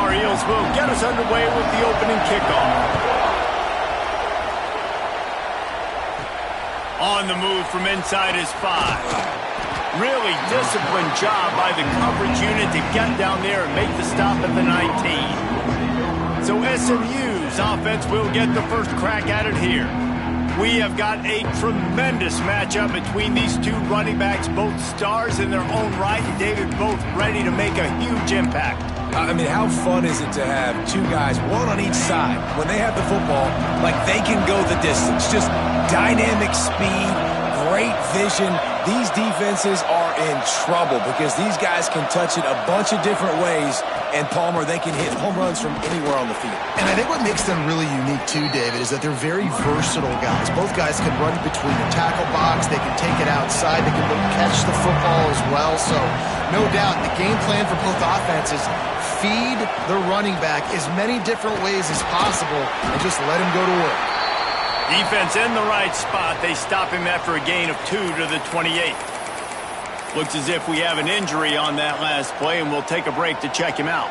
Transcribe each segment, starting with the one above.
Tar Heels will get us underway with the opening kickoff. On the move from inside his 5. Really disciplined job by the coverage unit to get down there and make the stop at the 19. So SMU's offense will get the first crack at it here. We have got a tremendous matchup between these two running backs, both stars in their own right, and David, both ready to make a huge impact. I mean, how fun is it to have two guys, one on each side, when they have the football, like they can go the distance. Just dynamic speed, great vision. These defenses are in trouble because these guys can touch it a bunch of different ways, and Palmer, they can hit home runs from anywhere on the field. And I think what makes them really unique too, David, is that they're very versatile guys. Both guys can run between the tackle box, they can take it outside, they can catch the football as well. So no doubt the game plan for both offenses, feed the running back as many different ways as possible and just let him go to work. Defense in the right spot. They stop him after a gain of 2 to the 28. Looks as if we have an injury on that last play, and we'll take a break to check him out.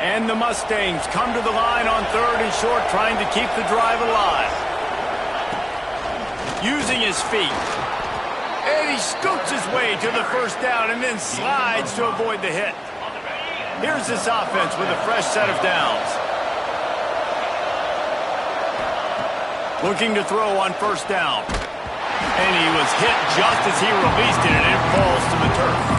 And the Mustangs come to the line on 3rd and short, trying to keep the drive alive. Using his feet. And he scoots his way to the first down and then slides to avoid the hit. Here's this offense with a fresh set of downs. Looking to throw on 1st down. And he was hit just as he released it, and it falls to the turf.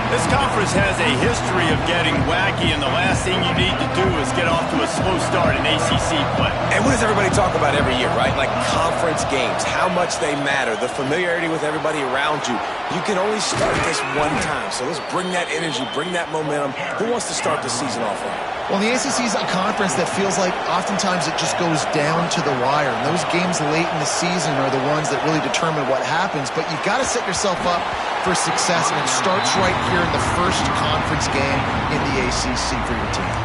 This conference has a history of getting wacky, and the last thing you need to do is get off to a slow start in ACC play. And what does everybody talk about every year, right? Like conference games, how much they matter, the familiarity with everybody around you. You can only start this one time, so let's bring that energy, bring that momentum. Who wants to start the season off right? Well, the ACC is a conference that feels like oftentimes it just goes down to the wire. And those games late in the season are the ones that really determine what happens. But you've got to set yourself up for success, and it starts right here in the first conference game in the ACC for your team.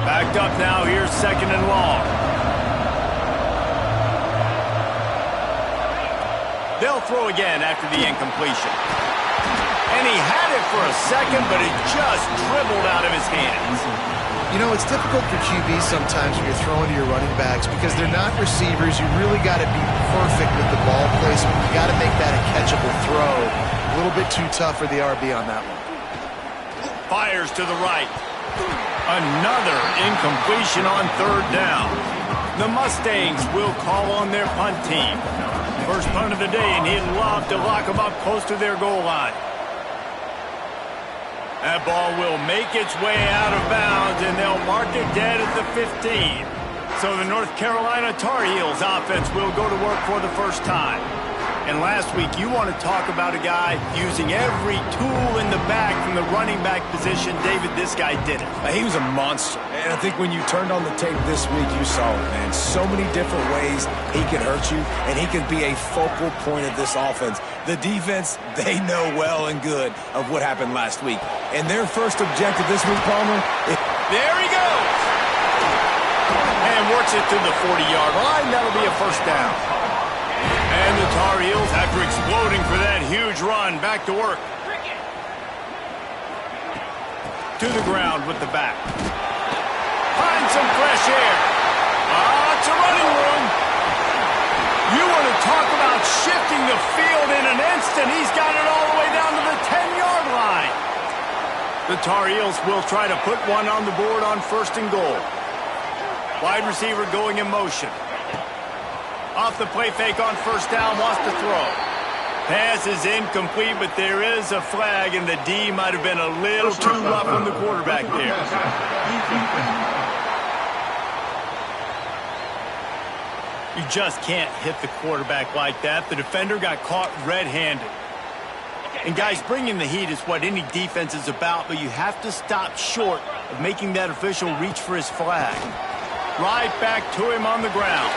Backed up now, here's 2nd and long. They'll throw again after the incompletion. And he had it for a second, but it just dribbled out of his hands. You know, it's difficult for QB sometimes when you're throwing to your running backs because they're not receivers. You really got to be perfect with the ball placement. You got to make that a catchable throw. A little bit too tough for the RB on that one. Fires to the right. Another incompletion on 3rd down. The Mustangs will call on their punt team. First punt of the day, and he'd love to lock them up close to their goal line. That ball will make its way out of bounds, and they'll mark it dead at the 15. So the North Carolina Tar Heels offense will go to work for the first time. And last week, you want to talk about a guy using every tool in the bag from the running back position. David, this guy did it. He was a monster. And I think when you turned on the tape this week, you saw it, man. So many different ways he can hurt you, and he can be a focal point of this offense. The defense, they know well and good of what happened last week. And their first objective this week, Palmer, there he goes! And works it to the 40-yard line. That'll be a first down. And the Tar Heels, after exploding for that huge run, back to work. To the ground with the back. Find some fresh air. It's a running room. You want to talk about shifting the field in an instant. He's got it all the way down to the 10-yard line. The Tar Heels will try to put one on the board on 1st and goal. Wide receiver going in motion. Off the play fake on 1st down, wants to throw. Pass is incomplete, but there is a flag, and the D might have been a little too rough on the quarterback there. You just can't hit the quarterback like that. The defender got caught red-handed. And guys, bringing the heat is what any defense is about, but you have to stop short of making that official reach for his flag. Right back to him on the ground.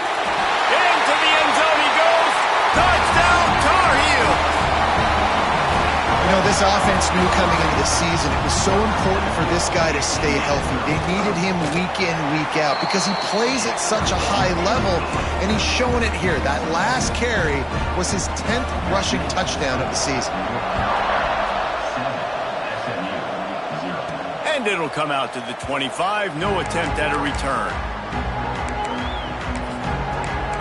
Into the end zone he goes. Touchdown, Tar Heel. You know, this offense knew coming into the season it was so important for this guy to stay healthy. They needed him week in, week out because he plays at such a high level, and he's showing it here. That last carry was his 10th rushing touchdown of the season. And it'll come out to the 25. No attempt at a return.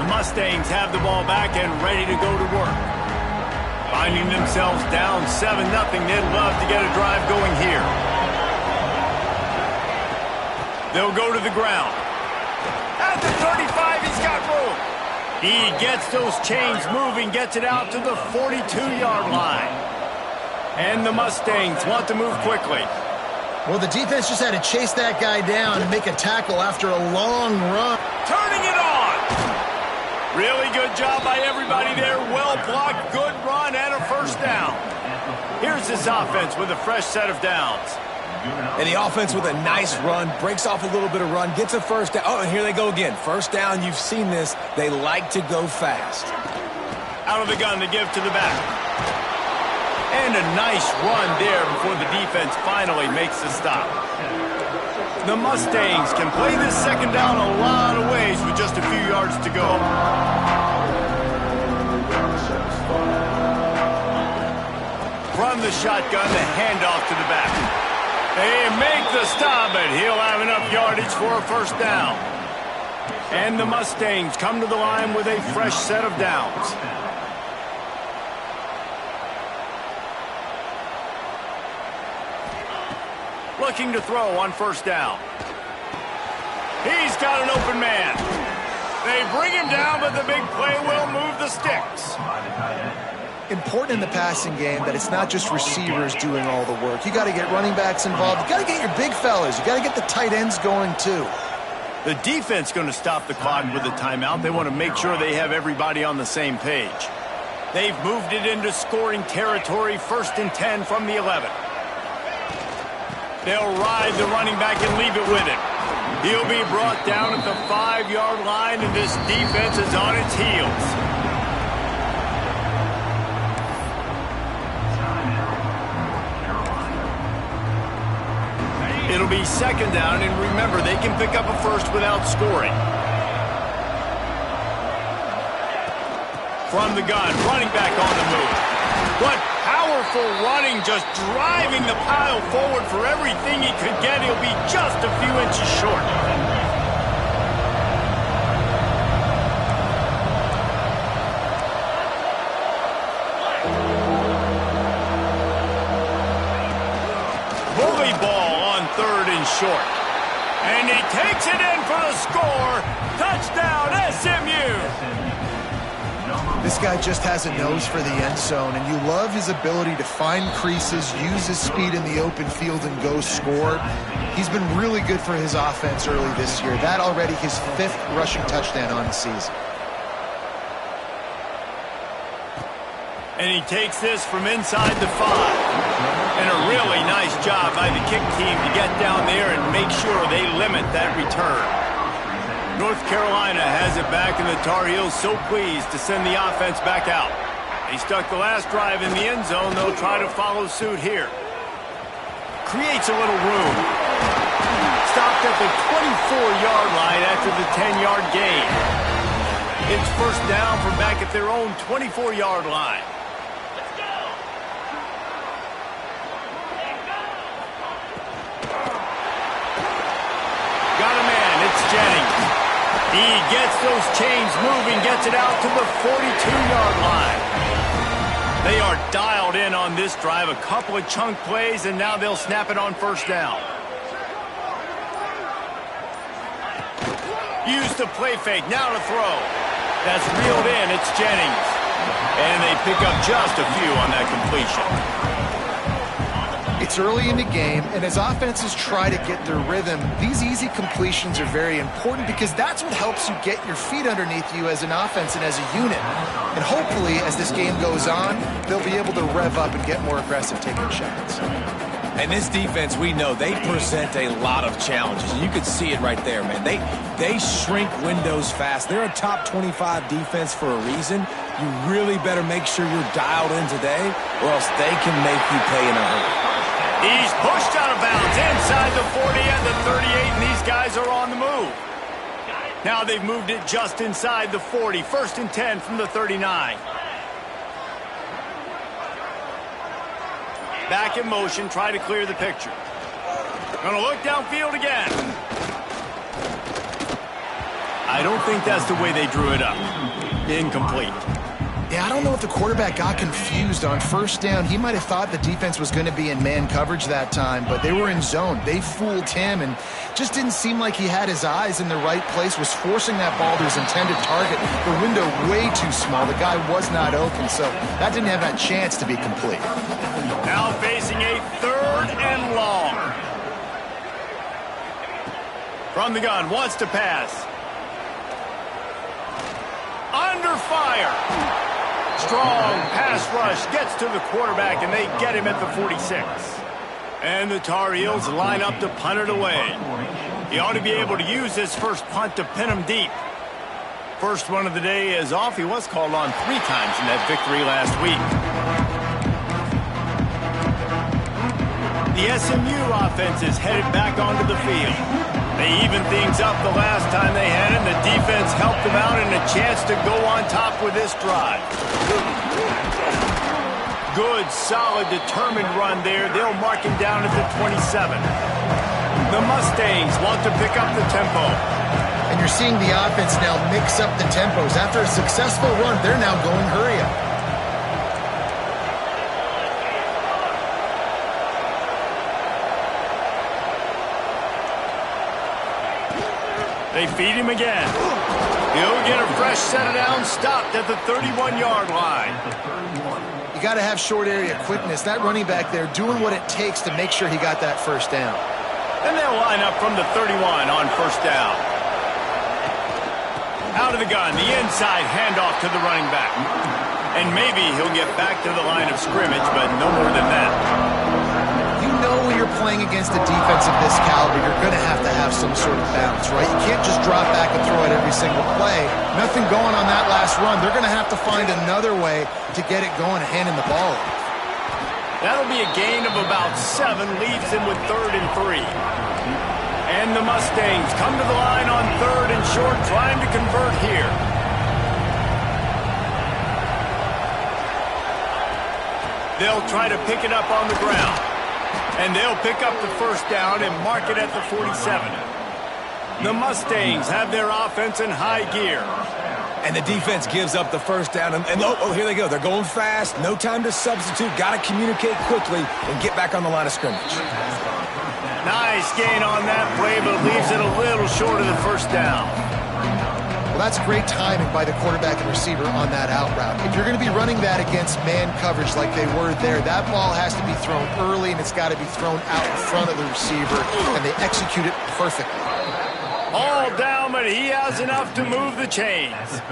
The Mustangs have the ball back and ready to go to work. Finding themselves down 7-0, they'd love to get a drive going here. They'll go to the ground. At the 35, he's got room. He gets those chains moving, gets it out to the 42-yard line. And the Mustangs want to move quickly. Well, the defense just had to chase that guy down and make a tackle after a long run. Turning it on. Really good job by everybody there. Well blocked, good run, and a first down. Here's this offense with a fresh set of downs. And the offense with a nice run, breaks off a little bit of run, gets a first down. Oh, and here they go again. First down, you've seen this. They like to go fast. Out of the gun to give to the back. And a nice run there before the defense finally makes the stop. The Mustangs can play this second down a lot of ways with just a few yards to go. From the shotgun, the handoff to the back. They make the stop, but he'll have enough yardage for a first down. And the Mustangs come to the line with a fresh set of downs. Looking to throw on first down. He's got an open man. They bring him down, but the big play will move the sticks. Important in the passing game that it's not just receivers doing all the work. You got to get running backs involved. You got to get your big fellas. You got to get the tight ends going too. The defense going to stop the clock with a timeout. They want to make sure they have everybody on the same page. They've moved it into scoring territory, 1st and 10 from the 11. They'll ride the running back and leave it with him. He'll be brought down at the 5-yard line, and this defense is on its heels. It'll be second down, and remember, they can pick up a first without scoring. From the gun, running back on the move. What powerful running, just driving the pile forward for everything he could get. He'll be just a few inches short. Bully ball on 3rd and short. And he takes it in for the score. Touchdown, SMU. This guy just has a nose for the end zone, and you love his ability to find creases, use his speed in the open field, and go score. He's been really good for his offense early this year. That already his 5th rushing touchdown on the season. And he takes this from inside the 5. And a really nice job by the kick team to get down there and make sure they limit that return. North Carolina has it back, and the Tar Heels so pleased to send the offense back out. They stuck the last drive in the end zone. They'll try to follow suit here. Creates a little room. Stopped at the 24-yard line after the 10-yard gain. It's first down from back at their own 24-yard line. Got a man. It's Jennings. He gets those chains moving, gets it out to the 42-yard line. They are dialed in on this drive. A couple of chunk plays, and now they'll snap it on first down. Use the play fake. Now to throw. That's reeled in. It's Jennings. And they pick up just a few on that completion. It's early in the game, and as offenses try to get their rhythm, these easy completions are very important because that's what helps you get your feet underneath you as an offense and as a unit. And hopefully, as this game goes on, they'll be able to rev up and get more aggressive taking shots. And this defense, we know, they present a lot of challenges. You can see it right there, man. They shrink windows fast. They're a top 25 defense for a reason. You really better make sure you're dialed in today, or else they can make you pay in a hurry. He's pushed out of bounds inside the 40 and the 38, and these guys are on the move. Now they've moved it just inside the 40. 1st and 10 from the 39. Back in motion, try to clear the picture. Gonna look downfield again. I don't think that's the way they drew it up. Incomplete. Yeah, I don't know if the quarterback got confused on first down. He might have thought the defense was going to be in man coverage that time, but they were in zone. They fooled him and just didn't seem like he had his eyes in the right place, was forcing that ball to his intended target. The window way too small. The guy was not open, so that didn't have that chance to be complete. Now facing a 3rd and long. From the gun, wants to pass. Under fire. Strong pass rush gets to the quarterback, and they get him at the 46. And the Tar Heels line up to punt it away. He ought to be able to use his first punt to pin him deep. First one of the day is off. He was called on 3 times in that victory last week. The SMU offense is headed back onto the field. They evened things up the last time they had him. The defense helped them out and a chance to go on top with this drive. Good, solid, determined run there. They'll mark him down at the 27. The Mustangs want to pick up the tempo. And you're seeing the offense now mix up the tempos. After a successful run, they're now going hurry up. They feed him again. He'll get a fresh set of downs, stopped at the 31-yard line. You got to have short area quickness. That running back there doing what it takes to make sure he got that first down. And they'll line up from the 31 on first down. Out of the gun, the inside handoff to the running back. And maybe he'll get back to the line of scrimmage, but no more than that. You know when you're playing against a defense of this caliber, you're going to have some sort of balance, right? You can't just drop back and throw it every single play. Nothing going on that last run. They're going to have to find another way to get it going, handing the ball off. That'll be a gain of about 7, leaves him with 3rd and 3. And the Mustangs come to the line on 3rd and short, trying to convert here. They'll try to pick it up on the ground. And they'll pick up the first down and mark it at the 47. The Mustangs have their offense in high gear. And the defense gives up the first down. And here they go. They're going fast. No time to substitute. Got to communicate quickly and get back on the line of scrimmage. Nice gain on that play, but leaves it a little short of the first down. Well, that's great timing by the quarterback and receiver on that out route. If you're going to be running that against man coverage like they were there, that ball has to be thrown early, and it's got to be thrown out in front of the receiver, and they execute it perfectly. All down, but he has enough to move the chains.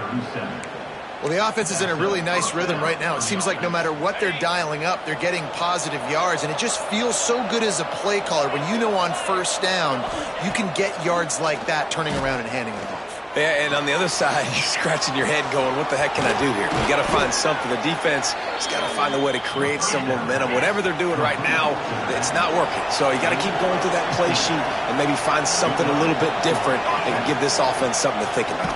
Well, the offense is in a really nice rhythm right now. It seems like no matter what they're dialing up, they're getting positive yards, and it just feels so good as a play caller when you know on first down you can get yards like that turning around and handing them off. Yeah, and on the other side, you're scratching your head going, what the heck can I do here? You got to find something. The defense has got to find a way to create some momentum. Whatever they're doing right now, it's not working. So you got to keep going through that play sheet and maybe find something a little bit different that can give this offense something to think about.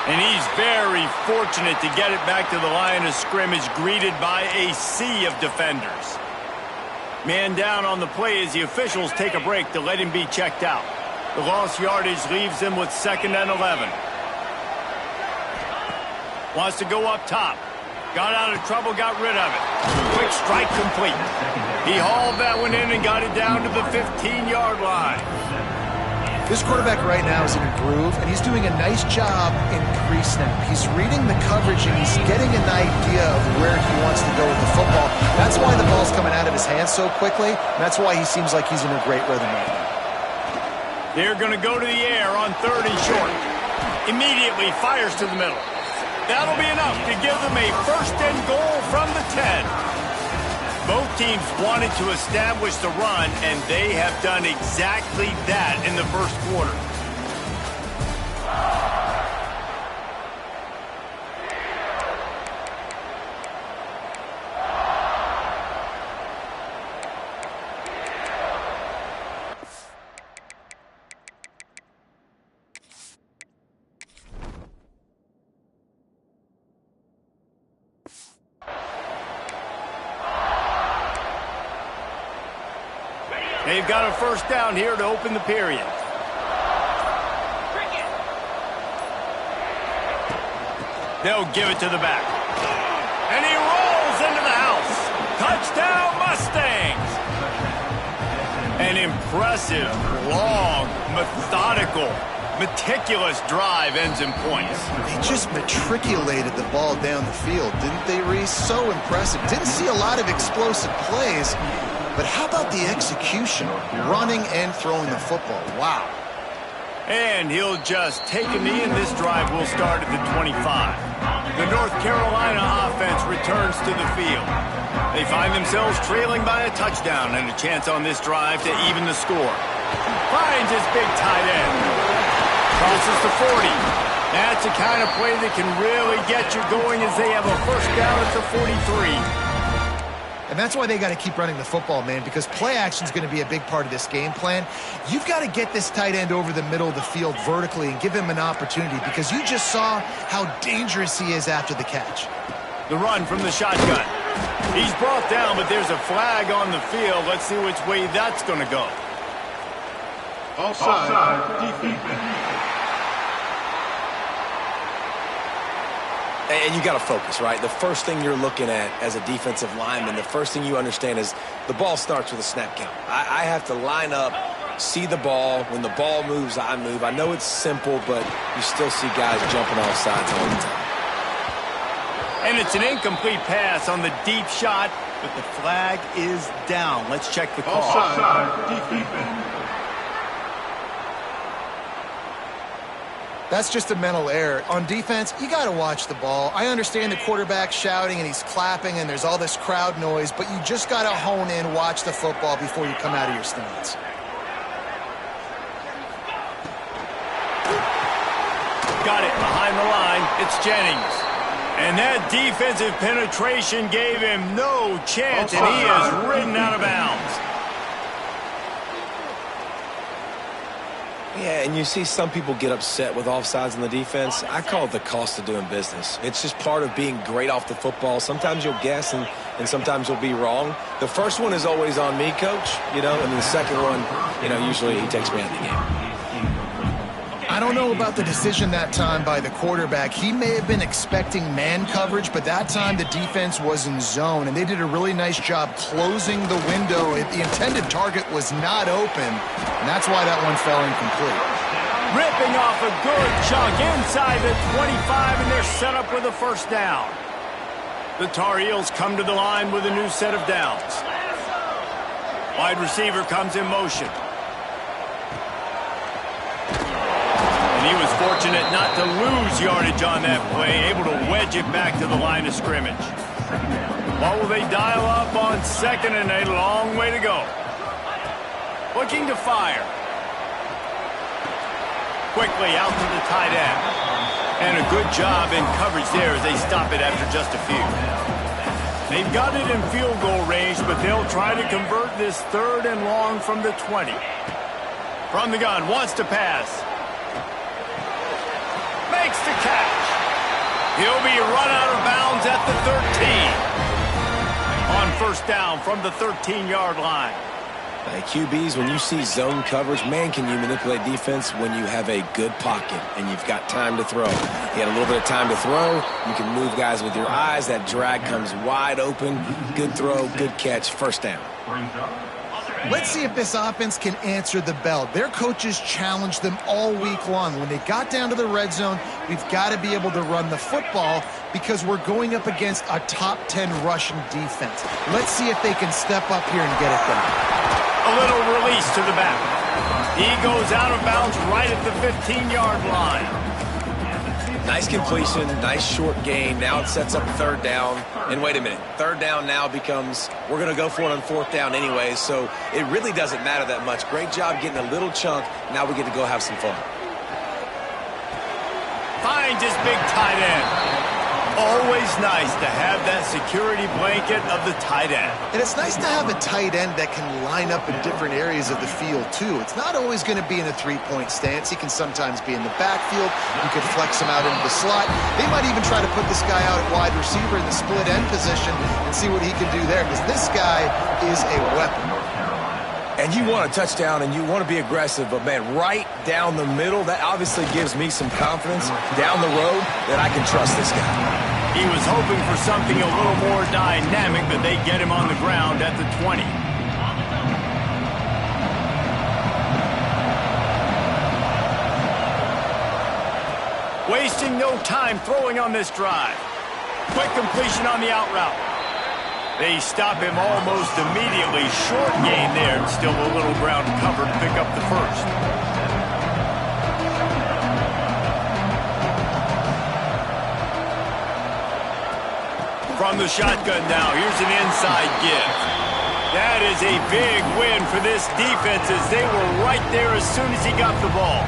And he's very fortunate to get it back to the line of scrimmage, greeted by a sea of defenders. Man down on the play as the officials take a break to let him be checked out. The lost yardage leaves him with 2nd and 11. Wants to go up top. Got out of trouble, got rid of it. Quick strike complete. He hauled that one in and got it down to the 15-yard line. This quarterback right now is in a groove, and he's doing a nice job in pre-snap. He's reading the coverage, and he's getting an idea of where he wants to go with the football. That's why the ball's coming out of his hands so quickly, and that's why he seems like he's in a great rhythm right now. They're going to go to the air on 3rd and short. Immediately fires to the middle. That'll be enough to give them a 1st and goal from the 10. Both teams wanted to establish the run, and they have done exactly that in the first quarter. They've got a first down here to open the period. They'll give it to the back. And he rolls into the house. Touchdown, Mustangs! An impressive, long, methodical, meticulous drive ends in points. They just matriculated the ball down the field, didn't they, Reese? So impressive. Didn't see a lot of explosive plays, but how about the execution? Running and throwing the football. Wow. And he'll just take a knee, and this drive will start at the 25. The North Carolina offense returns to the field. They find themselves trailing by a touchdown and a chance on this drive to even the score. Finds his big tight end. Crosses the 40. That's the kind of play that can really get you going as they have a first down at the 43. And that's why they got to keep running the football, man, because play action is going to be a big part of this game plan. You've got to get this tight end over the middle of the field vertically and give him an opportunity, because you just saw how dangerous he is after the catch. The run from the shotgun. He's brought down, but there's a flag on the field. Let's see which way that's going to go. Offside, defense. And you got to focus, right? The first thing you're looking at as a defensive lineman, the first thing you understand is the ball starts with a snap count. I have to line up, see the ball. When the ball moves, I move. I know it's simple, but you still see guys jumping off sides all the time. And it's an incomplete pass on the deep shot, but the flag is down. Let's check the call. Offside, defense. That's just a mental error. On defense, you got to watch the ball. I understand the quarterback shouting and he's clapping and there's all this crowd noise, but you just got to hone in, watch the football before you come out of your stance. Got it behind the line. It's Jennings. And that defensive penetration gave him no chance, and he is ridden out of bounds. Yeah, and you see some people get upset with offsides in the defense. I call it the cost of doing business. It's just part of being great off the football. Sometimes you'll guess and sometimes you'll be wrong. The first one is always on me, Coach, and the second one, usually he takes me out of the game. I don't know about the decision that time by the quarterback. He may have been expecting man coverage, but that time the defense was in zone, and they did a really nice job closing the window. The intended target was not open, and that's why that one fell incomplete. Ripping off a good chunk inside the 25, and they're set up with a first down. The Tar Heels come to the line with a new set of downs. Wide receiver comes in motion. And he was fortunate not to lose yardage on that play, able to wedge it back to the line of scrimmage. What will they dial up on second and a long way to go? Looking to fire. Quickly out to the tight end. And a good job in coverage there as they stop it after just a few. They've got it in field goal range, but they'll try to convert this third and long from the 20. From the gun, wants to pass. Makes the catch. He'll be run out of bounds at the 13. On first down from the 13-yard line. QBs, when you see zone coverage, man, can you manipulate defense when you have a good pocket and you've got time to throw. You got a little bit of time to throw. You can move guys with your eyes. That drag comes wide open. Good throw, good catch, first down. Let's see if this offense can answer the bell. Their coaches challenged them all week long. When they got down to the red zone, we've got to be able to run the football because we're going up against a top 10 rushing defense. Let's see if they can step up here and get it done. A little release to the back. He goes out of bounds right at the 15-yard line. Nice completion, nice short gain. Now it sets up third down. And wait a minute, third down now becomes, we're going to go for it on fourth down anyway, so it really doesn't matter that much. Great job getting a little chunk. Now we get to go have some fun. Finds his big tight end. Always nice to have that security blanket of the tight end. And it's nice to have a tight end that can line up in different areas of the field, too. It's not always going to be in a three-point stance. He can sometimes be in the backfield. You could flex him out into the slot. They might even try to put this guy out at wide receiver in the split end position and see what he can do there, because this guy is a weapon. And you want a touchdown and you want to be aggressive, but, man, right down the middle, that obviously gives me some confidence down the road that I can trust this guy. He was hoping for something a little more dynamic, but they get him on the ground at the 20. Wasting no time throwing on this drive. Quick completion on the out route. They stop him almost immediately. Short gain there, and still a little ground cover to pick up the first. From the shotgun now, here's an inside give. That is a big win for this defense as they were right there as soon as he got the ball.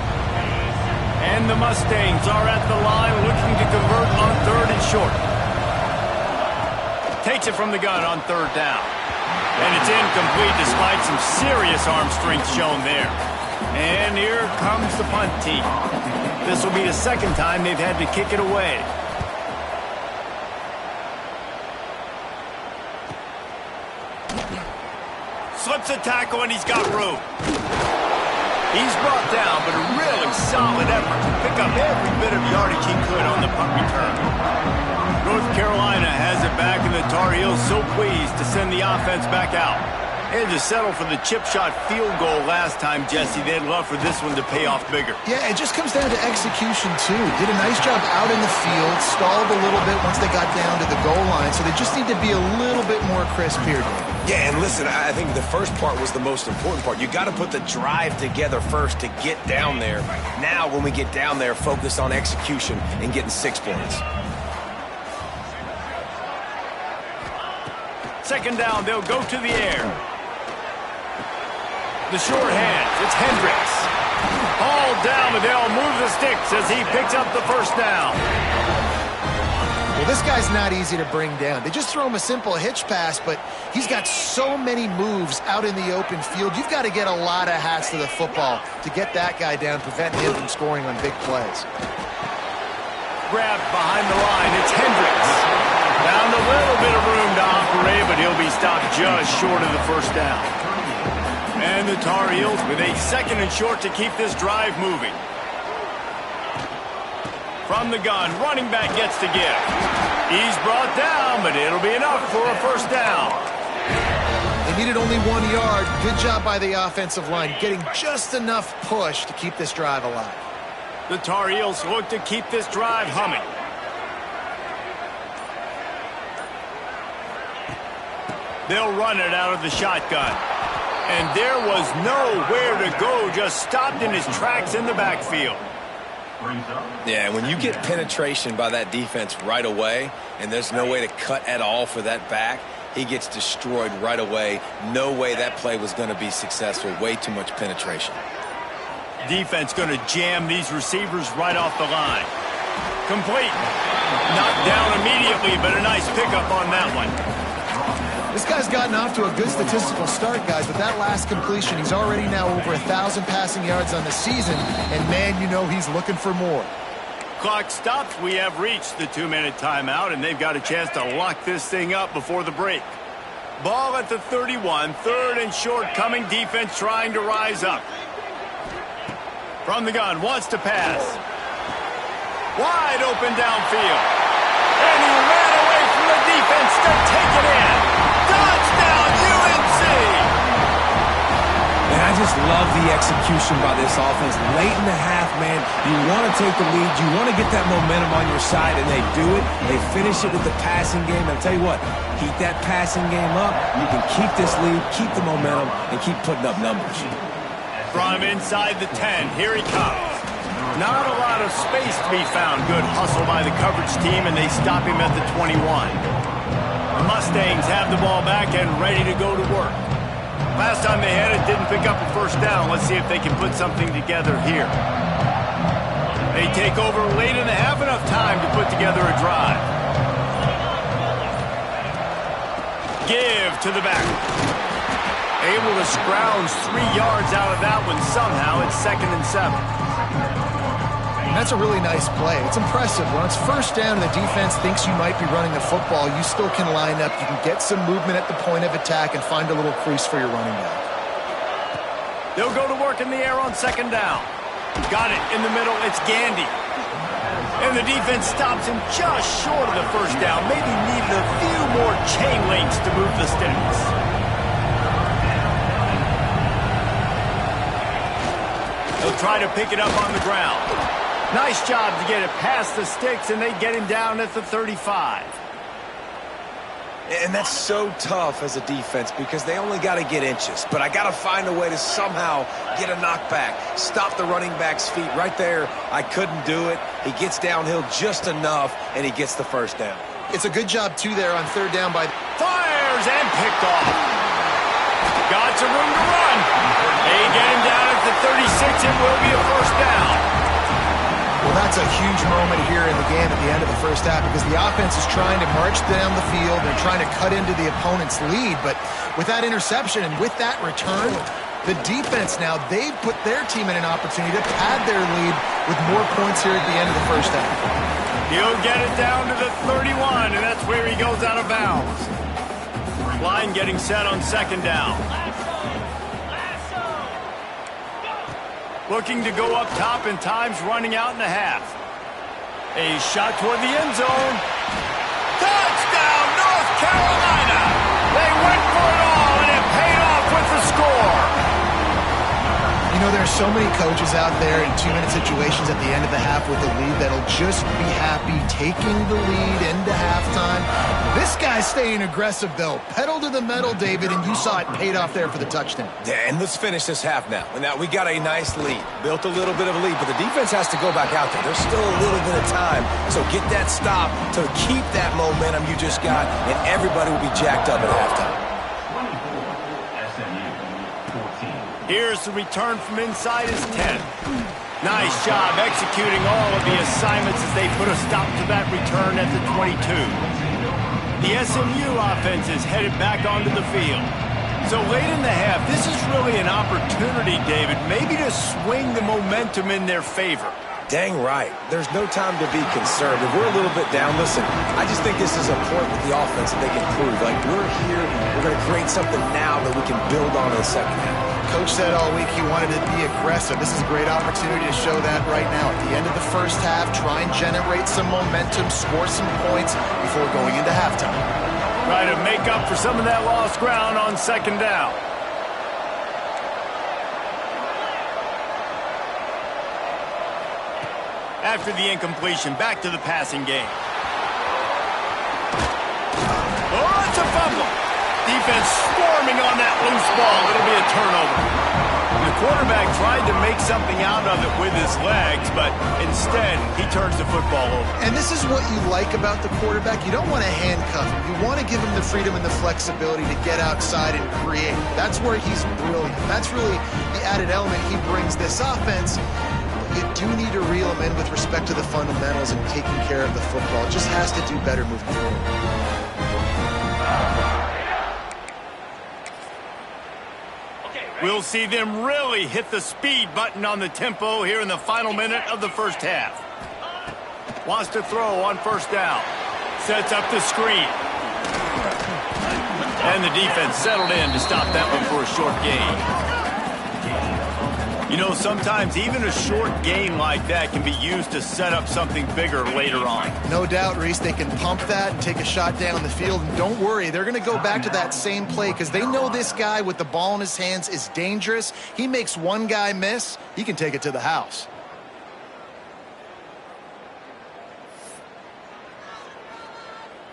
And the Mustangs are at the line looking to convert on 3rd and short. Takes it from the gun on 3rd down. And it's incomplete despite some serious arm strength shown there. And here comes the punt team. This will be the second time they've had to kick it away. Slips a tackle and he's got room. He's brought down, but a really solid effort to pick up every bit of yardage he could on the punt return. North Carolina has it back, and the Tar Heels so pleased to send the offense back out. They had to settle for the chip shot field goal last time, Jesse. They'd love for this one to pay off bigger. Yeah, it just comes down to execution, too. Did a nice job out in the field, stalled a little bit once they got down to the goal line, so they just need to be a little bit more crisp here. Yeah, and listen, I think the first part was the most important part. You got to put the drive together first to get down there. Now, when we get down there, focus on execution and getting 6 points. Second down, they'll go to the air. The short hands, it's Hendricks. All down, but they'll move the sticks as he picks up the first down. Well, this guy's not easy to bring down. They just throw him a simple hitch pass, but he's got so many moves out in the open field. You've got to get a lot of hats to the football to get that guy down, prevent him from scoring on big plays. Grabbed behind the line, it's Hendricks. Found a little bit of room to operate, but he'll be stopped just short of the first down. And the Tar Heels with a 2nd and short to keep this drive moving. From the gun, running back gets to give. He's brought down, but it'll be enough for a first down. They needed only 1 yard. Good job by the offensive line, getting just enough push to keep this drive alive. The Tar Heels look to keep this drive humming. They'll run it out of the shotgun. And there was nowhere to go, just stopped in his tracks in the backfield. Yeah, when you get penetration by that defense right away, and there's no way to cut at all for that back, he gets destroyed right away. No way that play was going to be successful. Way too much penetration. Defense going to jam these receivers right off the line. Complete. Knocked down immediately, but a nice pickup on that one. This guy's gotten off to a good statistical start, guys, but that last completion, he's already now over 1,000 passing yards on the season, and, man, you know he's looking for more. Clock stops. We have reached the 2-minute timeout, and they've got a chance to lock this thing up before the break. Ball at the 31, 3rd and short, coming defense trying to rise up. From the gun, wants to pass. Wide open downfield. And he ran away from the defense to take it in. Touchdown, UNC! And I just love the execution by this offense. Late in the half, man, you want to take the lead. You want to get that momentum on your side, and they do it. They finish it with the passing game. And I'll tell you what, keep that passing game up. You can keep this lead, keep the momentum, and keep putting up numbers. From inside the 10, here he comes. Not a lot of space to be found. Good hustle by the coverage team, and they stop him at the 21. The Mustangs have the ball back and ready to go to work. Last time they had it, didn't pick up a first down. Let's see if they can put something together here. They take over late in the half, enough time to put together a drive. Give to the back. Able to scrounge 3 yards out of that one somehow. It's 2nd and 7. And that's a really nice play. It's impressive. When it's first down and the defense thinks you might be running the football, you still can line up. You can get some movement at the point of attack and find a little crease for your running back. They'll go to work in the air on second down. Got it in the middle. It's Gandy. And the defense stops him just short of the first down. Maybe needed a few more chain links to move the sticks. They'll try to pick it up on the ground. Nice job to get it past the sticks, and they get him down at the 35. And that's so tough as a defense because they only got to get inches. But I got to find a way to somehow get a knockback, stop the running back's feet. Right there, I couldn't do it. He gets downhill just enough, and he gets the first down. It's a good job, too, there on third down by... Fires and picked off. Got some room to run. They get him down at the 36. It will be a first down. Well, that's a huge moment here in the game at the end of the first half because the offense is trying to march down the field. They're trying to cut into the opponent's lead. But with that interception and with that return, the defense now, they've put their team in an opportunity to pad their lead with more points here at the end of the first half. He'll get it down to the 31, and that's where he goes out of bounds. Line getting set on second down. Looking to go up top, and time's running out in the half. A shot toward the end zone. Touchdown, North Carolina! They went for it all, and it paid off with the score. You know, there's so many coaches out there in two-minute situations at the end of the half with the lead that'll just be happy taking the lead into halftime. This guy's staying aggressive, though. Pedal to the metal, David, and you saw it paid off there for the touchdown. Yeah, and let's finish this half now. Now, we got a nice lead. Built a little bit of a lead, but the defense has to go back out there. There's still a little bit of time. So get that stop to keep that momentum you just got, and everybody will be jacked up at halftime. Here's the return from inside his 10. Nice job executing all of the assignments as they put a stop to that return at the 22. The SMU offense is headed back onto the field. So late in the half, this is really an opportunity, David, maybe to swing the momentum in their favor. Dang right. There's no time to be concerned. If we're a little bit down, listen, I just think this is a point with the offense that they can prove. Like, we're here, we're going to create something now that we can build on in the second half. Coach said all week he wanted to be aggressive. This is a great opportunity to show that right now. At the end of the first half, try and generate some momentum, score some points before going into halftime. Try to make up for some of that lost ground on second down. After the incompletion, back to the passing game. Oh, it's a fumble. Defense swarming on that loose ball. It'll be a turnover. The quarterback tried to make something out of it with his legs, but instead, he turns the football over. And this is what you like about the quarterback. You don't want to handcuff him. You want to give him the freedom and the flexibility to get outside and create. That's where he's brilliant. That's really the added element he brings this offense. You do need to reel him in with respect to the fundamentals and taking care of the football. Just has to do better moving forward. We'll see them really hit the speed button on the tempo here in the final minute of the first half. Wants to throw on first down. Sets up the screen. And the defense settled in to stop that one for a short gain. You know, sometimes even a short gain like that can be used to set up something bigger later on. No doubt, Reese, they can pump that and take a shot down the field. And don't worry, they're going to go back to that same play because they know this guy with the ball in his hands is dangerous. He makes one guy miss, he can take it to the house.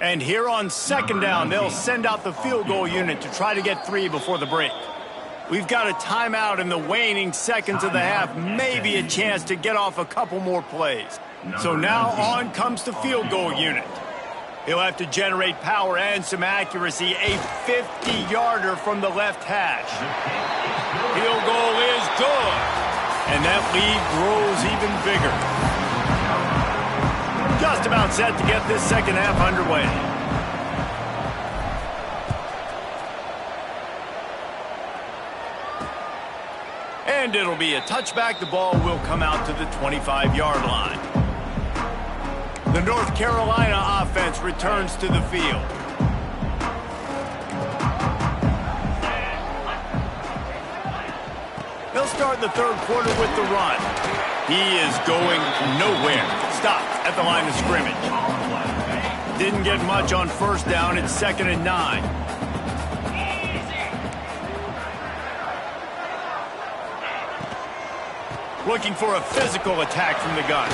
And here on second down, they'll send out the field goal unit to try to get 3 before the break. We've got a timeout in the waning seconds of the half, maybe a chance to get off a couple more plays. So now on comes the field goal unit. He'll have to generate power and some accuracy, a 50-yarder from the left hash. Field goal is good, and that lead grows even bigger. Just about set to get this second half underway. And it'll be a touchback. The ball will come out to the 25-yard line. The North Carolina offense returns to the field. start the third quarter with the run. He is going nowhere. Stopped at the line of scrimmage. Didn't get much on first down. It's 2nd and 9. Looking for a physical attack from the gun.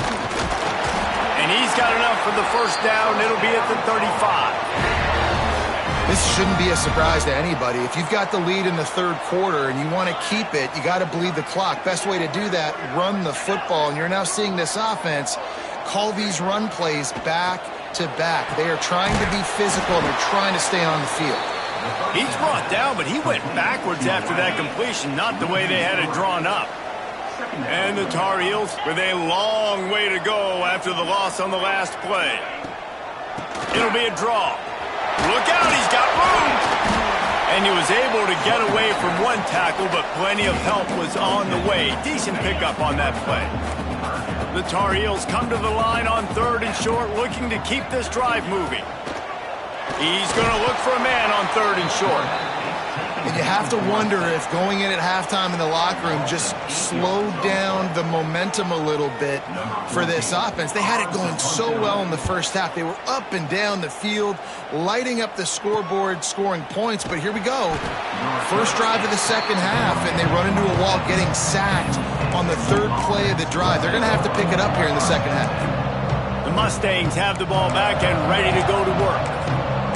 And he's got enough for the first down. It'll be at the 35. This shouldn't be a surprise to anybody. If you've got the lead in the third quarter and you want to keep it, you got to bleed the clock. Best way to do that, run the football. And you're now seeing this offense call these run plays back to back. They are trying to be physical, and they're trying to stay on the field. He's brought down, but he went backwards after that completion, not the way they had it drawn up. And the Tar Heels with a long way to go after the loss on the last play. It'll be a draw. Look out, he's got room! And he was able to get away from one tackle, but plenty of help was on the way. Decent pickup on that play. The Tar Heels come to the line on 3rd and short, looking to keep this drive moving. He's going to look for a man on 3rd and short. And you have to wonder if going in at halftime in the locker room just slowed down the momentum a little bit for this offense. They had it going so well in the first half. They were up and down the field, lighting up the scoreboard, scoring points. But here we go. First drive of the second half, and they run into a wall, getting sacked on the 3rd play of the drive. They're going to have to pick it up here in the second half. The Mustangs have the ball back and ready to go to work.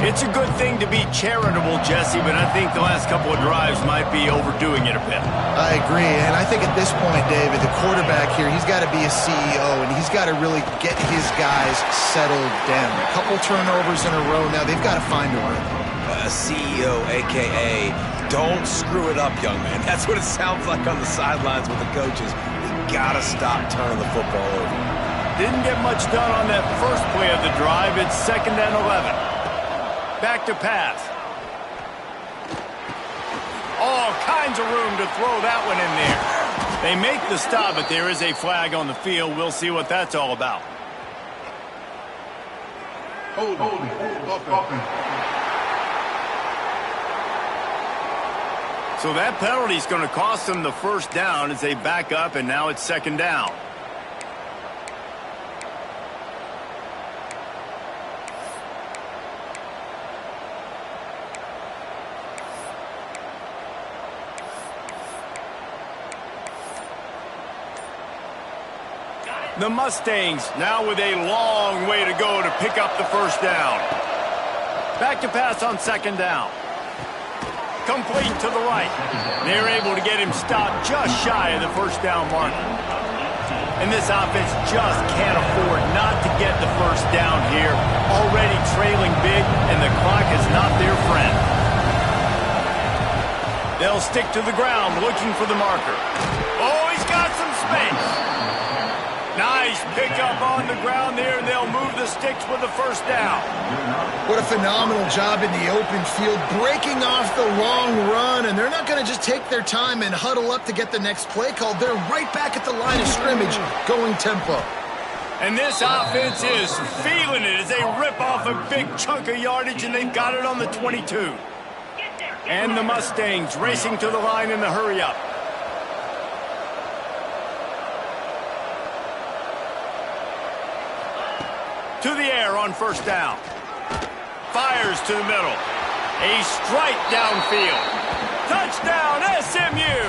It's a good thing to be charitable, Jesse, but I think the last couple of drives might be overdoing it a bit. I agree, and I think at this point, David, the quarterback here, he's got to be a CEO, and he's got to really get his guys settled down. A couple turnovers in a row now. They've got to find a rhythm. A CEO, a.k.a. don't screw it up, young man. That's what it sounds like on the sidelines with the coaches. We got to stop turning the football over. Didn't get much done on that first play of the drive. It's 2nd and 11. Back to pass. All kinds of room to throw that one in there. They make the stop, but there is a flag on the field. We'll see what that's all about. Holding. So that penalty is going to cost them the first down as they back up, and now it's 2nd down. The Mustangs now with a long way to go to pick up the first down. Back to pass on 2nd down. Complete to the right. They're able to get him stopped just shy of the first down mark. And this offense just can't afford not to get the first down here. Already trailing big, and the clock is not their friend. They'll stick to the ground looking for the marker. Oh, he's got some space. Nice pickup on the ground there, and they'll move the sticks with the first down. What a phenomenal job in the open field, breaking off the long run, and they're not going to just take their time and huddle up to get the next play called. They're right back at the line of scrimmage, going tempo. And this offense is feeling it as they rip off a big chunk of yardage, and they've got it on the 22. And the Mustangs racing to the line in the hurry-up. To the air on first down. Fires to the middle. A strike downfield. Touchdown, SMU!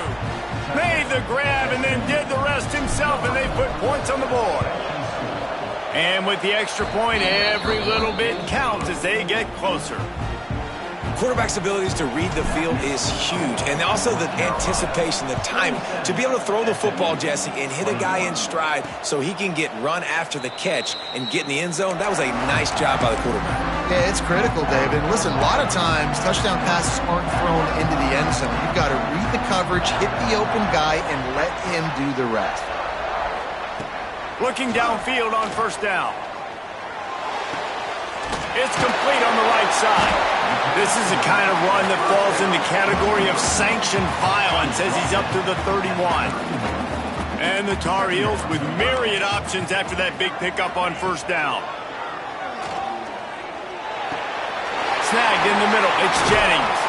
Made the grab and then did the rest himself, and they put points on the board. And with the extra point, every little bit counts as they get closer. Quarterback's abilities to read the field is huge, and also the anticipation, the time to be able to throw the football, Jesse, and hit a guy in stride so he can get run after the catch and get in the end zone. That was a nice job by the quarterback. Yeah, it's critical, David. Listen, a lot of times touchdown passes aren't thrown into the end zone. You've got to read the coverage, hit the open guy, and let him do the rest. Looking downfield on first down. It's complete on the right side. This is the kind of run that falls in the category of sanctioned violence as he's up to the 31. And the Tar Heels with myriad options after that big pickup on first down. Snagged in the middle, it's Jennings.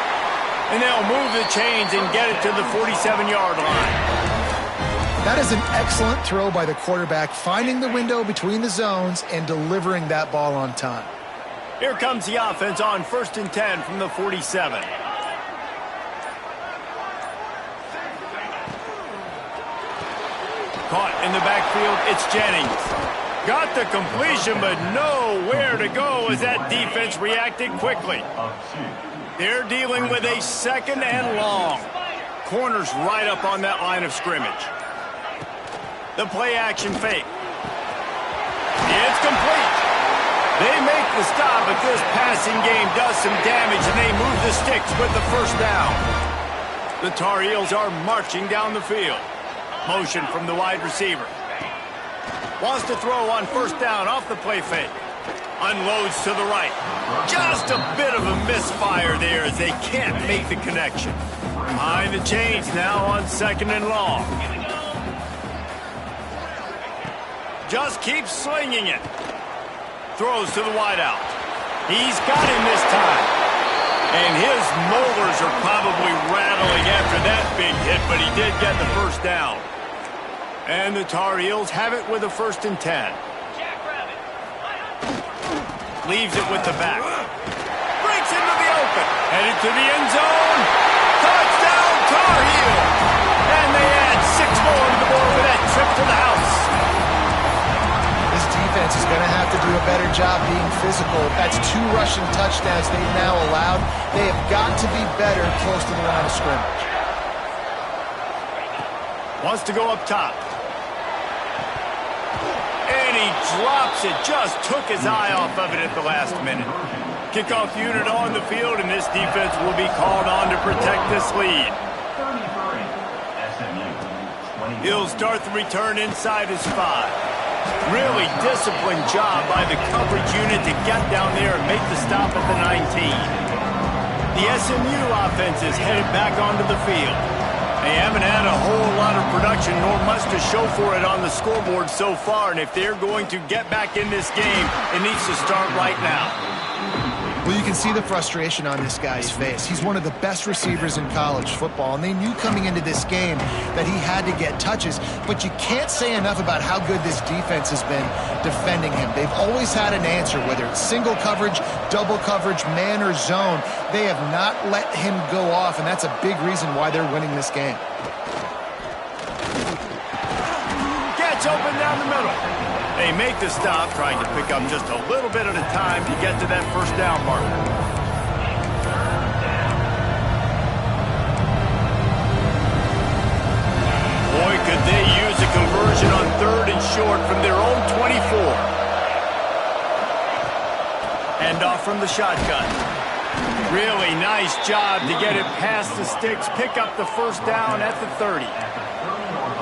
And they'll move the chains and get it to the 47-yard line. That is an excellent throw by the quarterback, finding the window between the zones and delivering that ball on time. Here comes the offense on 1st and 10 from the 47. Caught in the backfield, it's Jennings. Got the completion, but nowhere to go as that defense reacted quickly. They're dealing with a 2nd and long. Corner's right up on that line of scrimmage. The play action fake. It's complete. They make the stop, but this passing game does some damage, and they move the sticks with the 1st down. The Tar Heels are marching down the field. Motion from the wide receiver. Wants to throw on 1st down off the play fake. Unloads to the right. Just a bit of a misfire there as they can't make the connection. Behind the chains now on 2nd and long. Just keeps slinging it. Throws to the wideout. He's got him this time. And his molars are probably rattling after that big hit, but he did get the 1st down. And the Tar Heels have it with a 1st and 10. Leaves it with the back. Breaks into the open. Headed to the end zone. Touchdown, Tar Heels. And they add 6 more to the board for that trip to the house. This defense is going to have to do a better job being physical. That's 2 rushing touchdowns they've now allowed. They have got to be better close to the line of scrimmage. Wants to go up top. And he drops it. Just took his eye off of it at the last minute. Kickoff unit on the field, and this defense will be called on to protect this lead. He'll start the return inside his 5. Really disciplined job by the coverage unit to get down there and make the stop at the 19. The SMU offense is headed back onto the field. They haven't had a whole lot of production nor much to show for it on the scoreboard so far, and if they're going to get back in this game, it needs to start right now. Well, you can see the frustration on this guy's face. He's one of the best receivers in college football, and they knew coming into this game that he had to get touches, but you can't say enough about how good this defense has been defending him. They've always had an answer, whether it's single coverage, double coverage, man or zone. They have not let him go off, and that's a big reason why they're winning this game. Gets open down the middle. They make the stop, trying to pick up just a little bit at a time to get to that 1st down marker. Boy, could they use a conversion on 3rd and short from their own 24. Handoff from the shotgun. Really nice job to get it past the sticks, pick up the 1st down at the 30.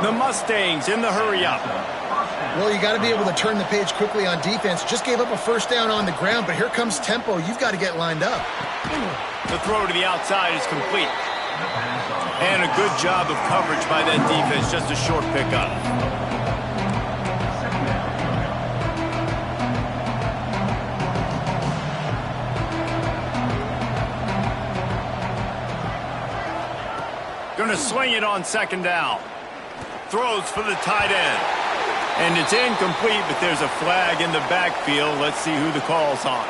The Mustangs in the hurry-up. Well, you got to be able to turn the page quickly on defense. Just gave up a 1st down on the ground, but here comes tempo. You've got to get lined up. The throw to the outside is complete. And a good job of coverage by that defense, just a short pickup. Gonna swing it on 2nd down. Throws for the tight end. And it's incomplete, but there's a flag in the backfield. Let's see who the call's on.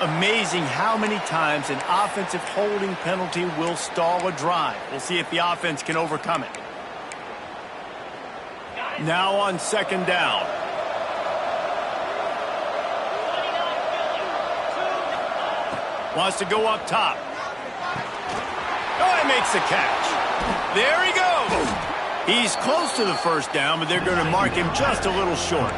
Amazing how many times an offensive holding penalty will stall a drive. We'll see if the offense can overcome it. Now on 2nd down. Wants to go up top. Oh, he makes the catch. There he goes. He's close to the 1st down, but they're going to mark him just a little short.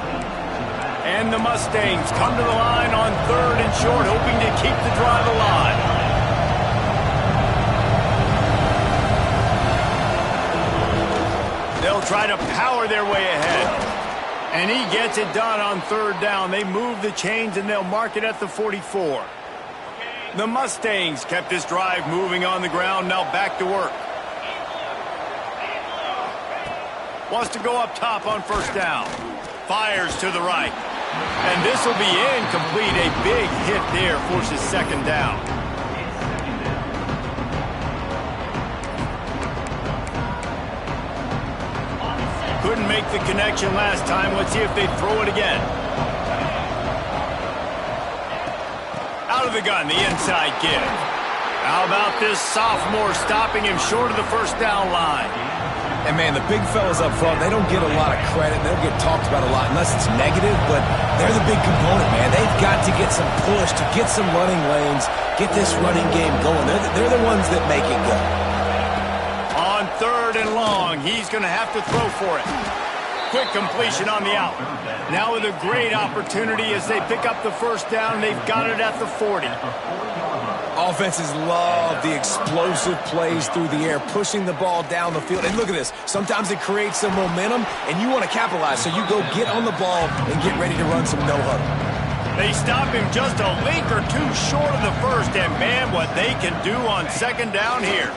And the Mustangs come to the line on 3rd and short, hoping to keep the drive alive. They'll try to power their way ahead. And he gets it done on 3rd down. They move the chains, and they'll mark it at the 44. The Mustangs kept this drive moving on the ground, now back to work. Wants to go up top on 1st down. Fires to the right. And this will be incomplete. A big hit there forces 2nd down. couldn't make the connection last time. Let's see if they throw it again. Out of the gun, the inside give. How about this sophomore stopping him short of the first down line? And, man, the big fellas up front, they don't get a lot of credit. They don't get talked about a lot unless it's negative, but they're the big component, man. They've got to get some push, to get some running lanes, get this running game going. They're the ones that make it go. On 3rd and long, he's going to have to throw for it. Quick completion on the out. Now with a great opportunity as they pick up the first down. They've got it at the 40. Offenses love the explosive plays through the air, pushing the ball down the field. And look at this. Sometimes it creates some momentum, and you want to capitalize. So you go get on the ball and get ready to run some no-huddle. They stop him just a link or two short of the first. And, man, what they can do on 2nd down here.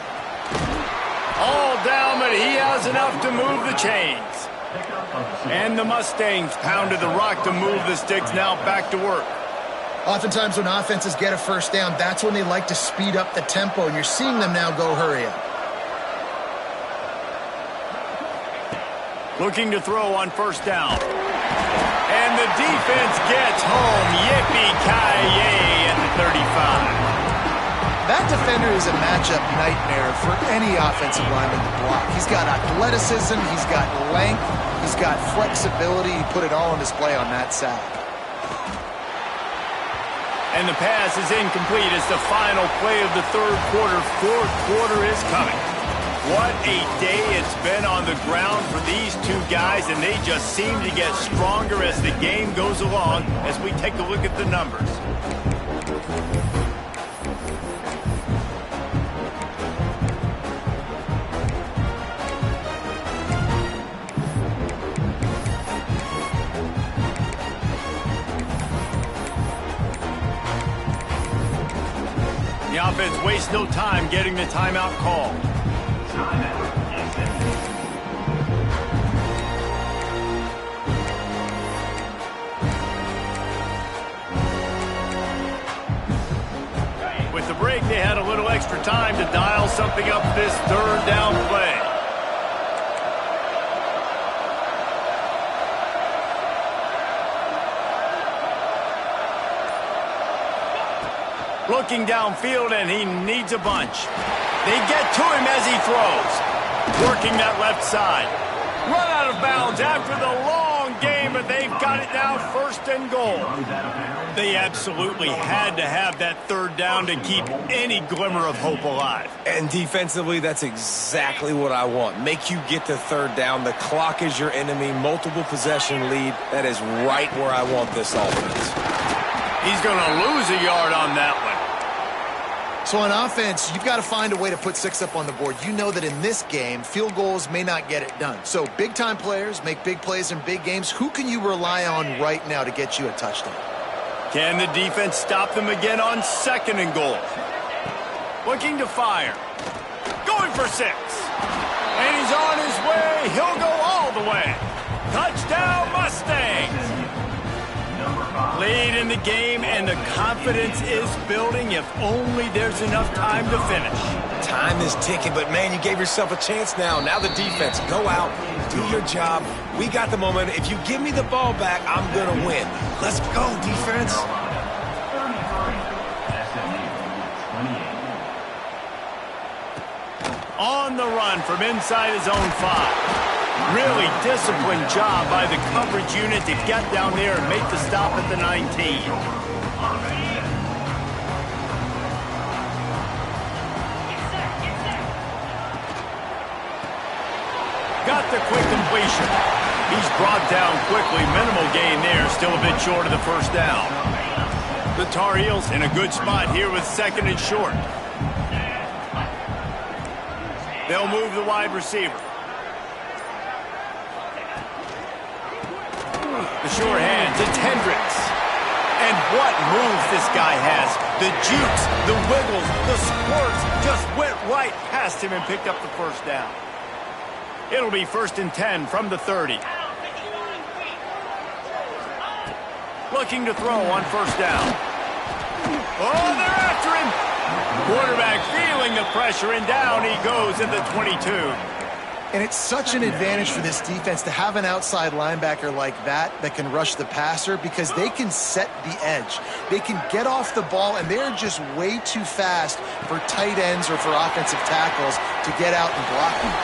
All down, but he has enough to move the chains. And the Mustangs pounded the rock to move the sticks. Now back to work. Oftentimes when offenses get a first down, that's when they like to speed up the tempo, and you're seeing them now go hurry up. Looking to throw on 1st down. And the defense gets home. Yippee-ki-yay at the 35. That defender is a matchup nightmare for any offensive lineman to block. He's got athleticism, he's got length, he's got flexibility. He put it all on display on that sack. And the pass is incomplete as the final play of the 3rd quarter. 4th quarter is coming. What a day it's been on the ground for these two guys, and they just seem to get stronger as the game goes along as we take a look at the numbers. The offense wastes no time getting the timeout call. With the break, they had a little extra time to dial something up this 3rd down play. Looking downfield, and he needs a bunch. They get to him as he throws. Working that left side. Run out of bounds after the long game, but they've got it now 1st and goal. They absolutely had to have that 3rd down to keep any glimmer of hope alive. And defensively, that's exactly what I want. Make you get to 3rd down. The clock is your enemy. Multiple possession lead. That is right where I want this offense. He's going to lose a yard on that one. So on offense, you've got to find a way to put 6 up on the board. You know that in this game, field goals may not get it done. So big-time players make big plays in big games. Who can you rely on right now to get you a touchdown? Can the defense stop them again on 2nd and goal? Looking to fire. Going for 6. And he's on his way. He'll go all the way. Touchdown, Mustangs. Lead in the game, and the confidence is building if only there's enough time to finish. Time is ticking, but, man, you gave yourself a chance now. Now the defense, go out, do your job. We got the moment. If you give me the ball back, I'm going to win. Let's go, defense. On the run from inside his own 5. Really disciplined job by the coverage unit to get down there and make the stop at the 19. Got the quick completion. He's brought down quickly. Minimal gain there. Still a bit short of the 1st down. The Tar Heels in a good spot here with 2nd and short. They'll move the wide receiver. The short hands, it's Hendricks. And what moves this guy has. The jukes, the wiggles, the squirts just went right past him and picked up the 1st down. It'll be 1st and 10 from the 30. Looking to throw on 1st down. Oh, they're after him. Quarterback feeling the pressure, and down he goes at the 22. And it's such an advantage for this defense to have an outside linebacker like that can rush the passer because they can set the edge. They can get off the ball, and they're just way too fast for tight ends or for offensive tackles to get out and block them.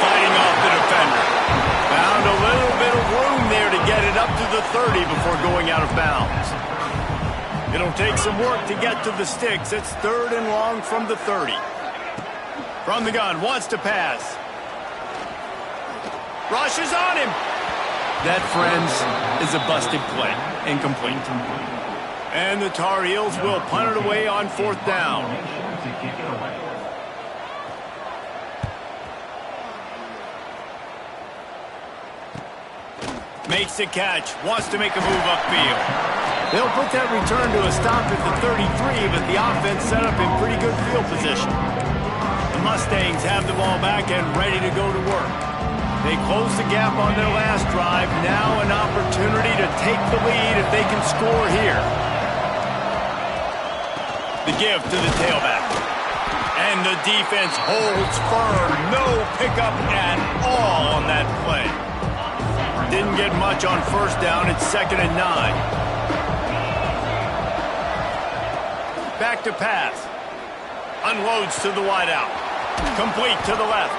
Fighting off the defender. Found a little bit of room there to get it up to the 30 before going out of bounds. It'll take some work to get to the sticks. It's 3rd and long from the 30. From the gun, wants to pass. Rushes on him. That, friends, is a busted play. Incomplete. And the Tar Heels will punt it away on 4th down. Makes the catch. Wants to make a move upfield. They'll put that return to a stop at the 33, but the offense set up in pretty good field position. The Mustangs have the ball back and ready to go to work. They close the gap on their last drive. Now an opportunity to take the lead if they can score here. The give to the tailback. And the defense holds firm. No pickup at all on that play. Didn't get much on 1st down. It's 2nd and 9. Back to pass. Unloads to the wideout. Complete to the left.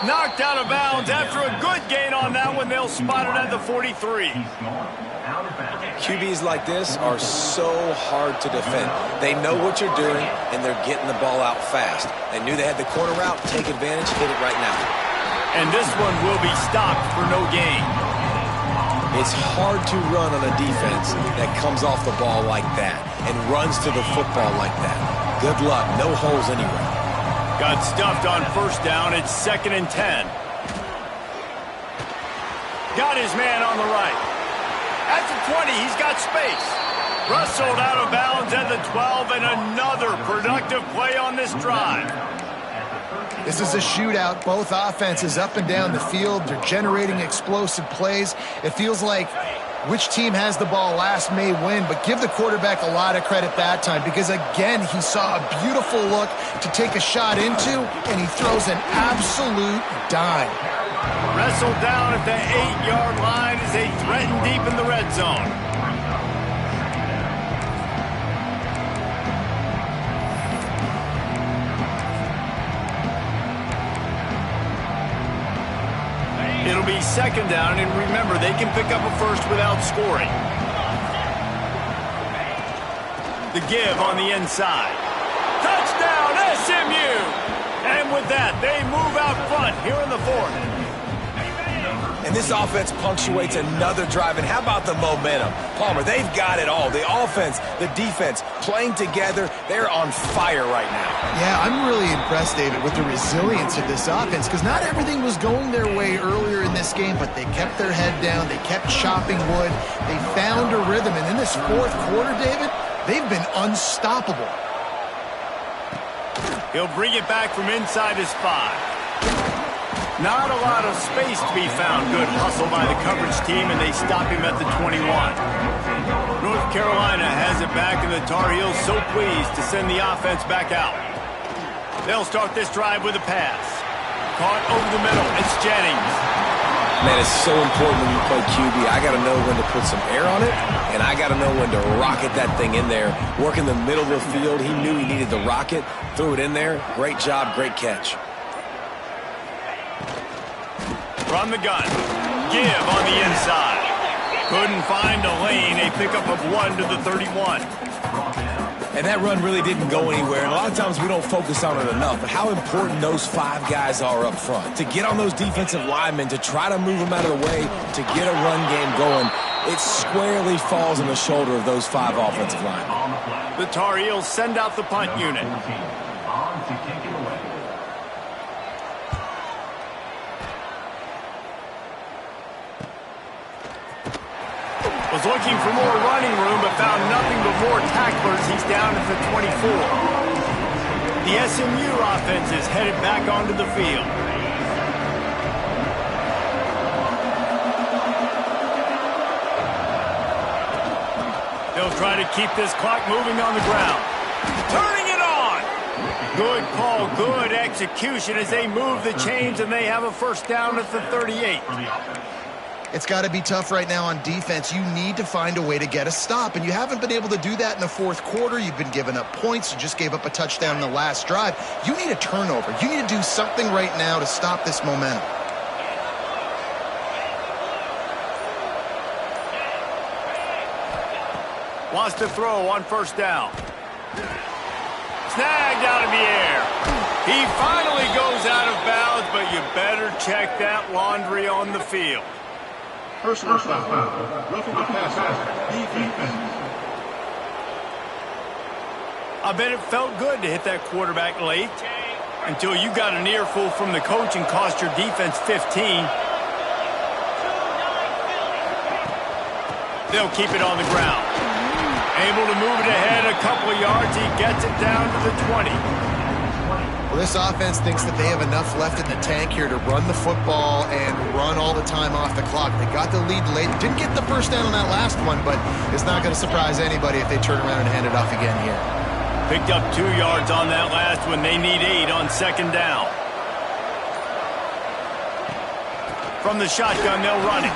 Knocked out of bounds after a good gain on that one. They'll spot it at the 43. QBs like this are so hard to defend. They know what you're doing, and they're getting the ball out fast. They knew they had the corner route. Take advantage. Hit it right now. And this one will be stopped for no gain. It's hard to run on a defense that comes off the ball like that and runs to the football like that. Good luck. No holes anywhere. Got stuffed on 1st down. It's 2nd and 10. Got his man on the right. At the 20, he's got space. Rustled out of bounds at the 12, and another productive play on this drive. This is a shootout. Both offenses up and down the field. They're generating explosive plays. It feels like which team has the ball last may win, but give the quarterback a lot of credit that time because, again, he saw a beautiful look to take a shot into, and he throws an absolute dime. Wrestled down at the 8-yard line as they threaten deep in the red zone. It'll be 2nd down, and remember, they can pick up a first without scoring. The give on the inside. Touchdown, SMU! And with that, they move out front here in the 4th. And this offense punctuates another drive. And how about the momentum? Palmer, they've got it all. The offense, the defense, playing together. They're on fire right now. Yeah, I'm really impressed, David, with the resilience of this offense because not everything was going their way earlier in this game, but they kept their head down. They kept chopping wood. They found a rhythm. And in this 4th quarter, David, they've been unstoppable. He'll bring it back from inside his 5. Not a lot of space to be found. Good hustle by the coverage team, and they stop him at the 21. North Carolina has it back, and the Tar Heels so pleased to send the offense back out. They'll start this drive with a pass. Caught over the middle. It's Jennings. Man, it's so important when you play QB. I got to know when to put some air on it, and I got to know when to rocket that thing in there. Work in the middle of the field. He knew he needed the rocket. Threw it in there. Great job, great catch. From the gun. Give on the inside. Couldn't find a lane. A pickup of 1 to the 31. And that run really didn't go anywhere. And a lot of times we don't focus on it enough. But how important those 5 guys are up front. To get on those defensive linemen, to try to move them out of the way, to get a run game going, it squarely falls on the shoulder of those 5 offensive linemen. The Tar Heels send out the punt unit. Was looking for more running room, but found nothing but more tacklers. He's down at the 24. The SMU offense is headed back onto the field. They'll try to keep this clock moving on the ground. Turning it on! Good call, good execution as they move the chains and they have a first down at the 38. It's got to be tough right now on defense. You need to find a way to get a stop, and you haven't been able to do that in the fourth quarter. You've been giving up points. You just gave up a touchdown in the last drive. You need a turnover. You need to do something right now to stop this momentum. Wants to throw on first down. Snagged out of the air. He finally goes out of bounds, but you better check that laundry on the field. Personal foul. Roughing the passer. Defense. I bet it felt good to hit that quarterback late until you got an earful from the coach and cost your defense 15. They'll keep it on the ground. Able to move it ahead a couple of yards. He gets it down to the 20. Well, this offense thinks that they have enough left in the tank here to run the football and run all the time off the clock. They got the lead late. Didn't get the first down on that last one, but it's not going to surprise anybody if they turn around and hand it off again here. Picked up 2 yards on that last one. They need 8 on second down. From the shotgun, they'll run it.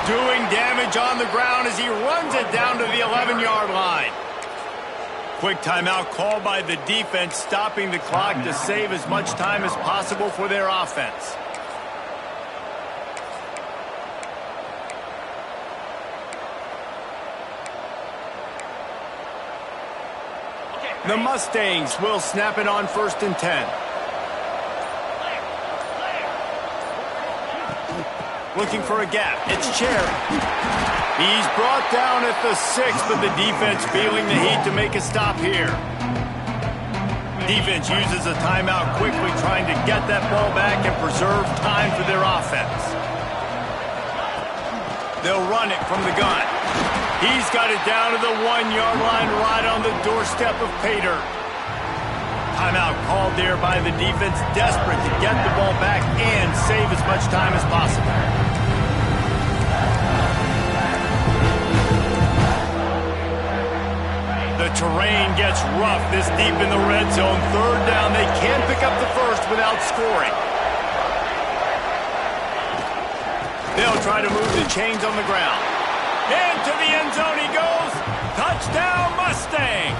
Doing damage on the ground as he runs it down to the 11-yard line. Quick timeout called by the defense, stopping the clock to save as much time as possible for their offense. The Mustangs will snap it on 1st and 10. Looking for a gap. It's Cherry. He's brought down at the 6, but the defense feeling the heat to make a stop here. Defense uses a timeout quickly, trying to get that ball back and preserve time for their offense. They'll run it from the gun. He's got it down to the 1-yard line, right on the doorstep of Pater. Timeout called there by the defense, desperate to get the ball back and save as much time as possible. The terrain gets rough this deep in the red zone. 3rd down, they can't pick up the first without scoring. They'll try to move the chains on the ground. Into the end zone he goes. Touchdown, Mustangs!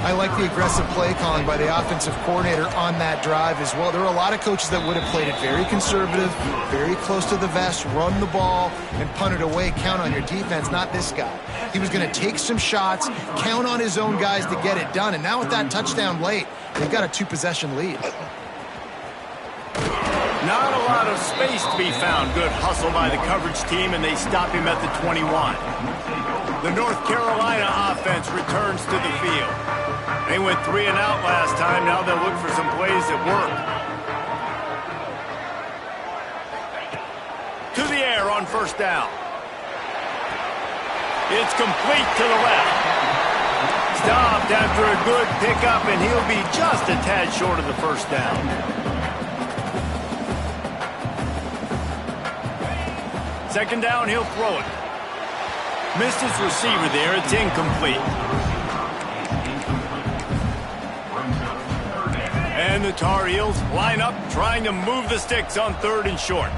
I like the aggressive play calling by the offensive coordinator on that drive as well. There are a lot of coaches that would have played it very conservative, very close to the vest, run the ball, and punt it away. Count on your defense, not this guy. He was going to take some shots, count on his own guys to get it done. And now with that touchdown late, they've got a 2-possession lead. Not a lot of space to be found. Good hustle by the coverage team, and they stop him at the 21. The North Carolina offense returns to the field. They went 3 and out last time. Now they'll look for some plays that work. To the air on 1st down. It's complete to the left. Stopped after a good pickup, and he'll be just a tad short of the first down. Second down, he'll throw it. Missed his receiver there. It's incomplete. And the Tar Heels line up, trying to move the sticks on 3rd and short.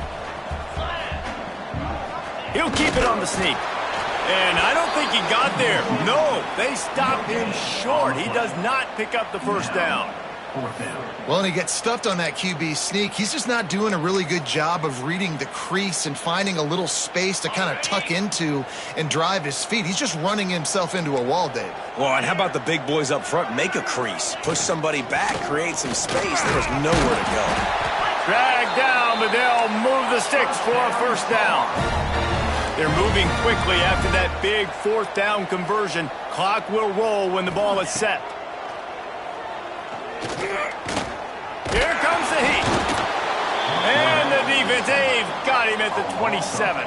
He'll keep it on the sneak. And I don't think he got there. No, they stopped him short. He does not pick up the first down. Well, and he gets stuffed on that QB sneak. He's just not doing a really good job of reading the crease and finding a little space to kind of tuck into and drive his feet. He's just running himself into a wall, Dave. Well, and how about the big boys up front? Make a crease. Push somebody back. Create some space. There's nowhere to go. Dragged down, but they'll move the sticks for a first down. They're moving quickly after that big 4th down conversion. Clock will roll when the ball is set. Here comes the heat. And the defense, they've got him at the 27.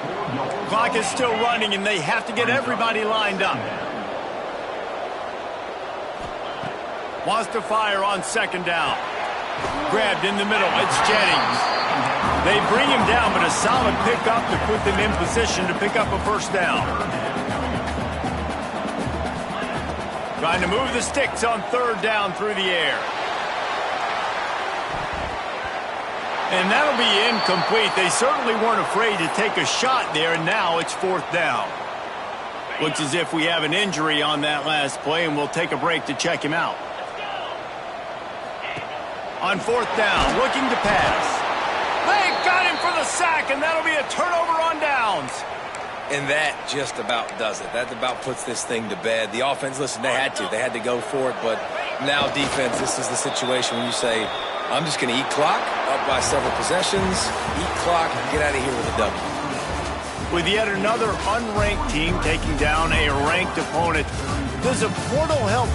Clock is still running, and they have to get everybody lined up. Wants to fire on 2nd down. Grabbed in the middle. It's Jennings. They bring him down, but a solid pickup to put them in position to pick up a first down. Trying to move the sticks on third down through the air. And that'll be incomplete. They certainly weren't afraid to take a shot there, and now it's fourth down. Looks as if we have an injury on that last play, and we'll take a break to check him out. On fourth down, looking to pass. They got him for the sack, and that'll be a turnover on downs. And that just about does it. That about puts this thing to bed. The offense, listen, they had to go for it, but now defense, this is the situation when you say, I'm just going to eat clock, up by several possessions, eat clock, and get out of here with a W. With yet another unranked team taking down a ranked opponent, does a portal help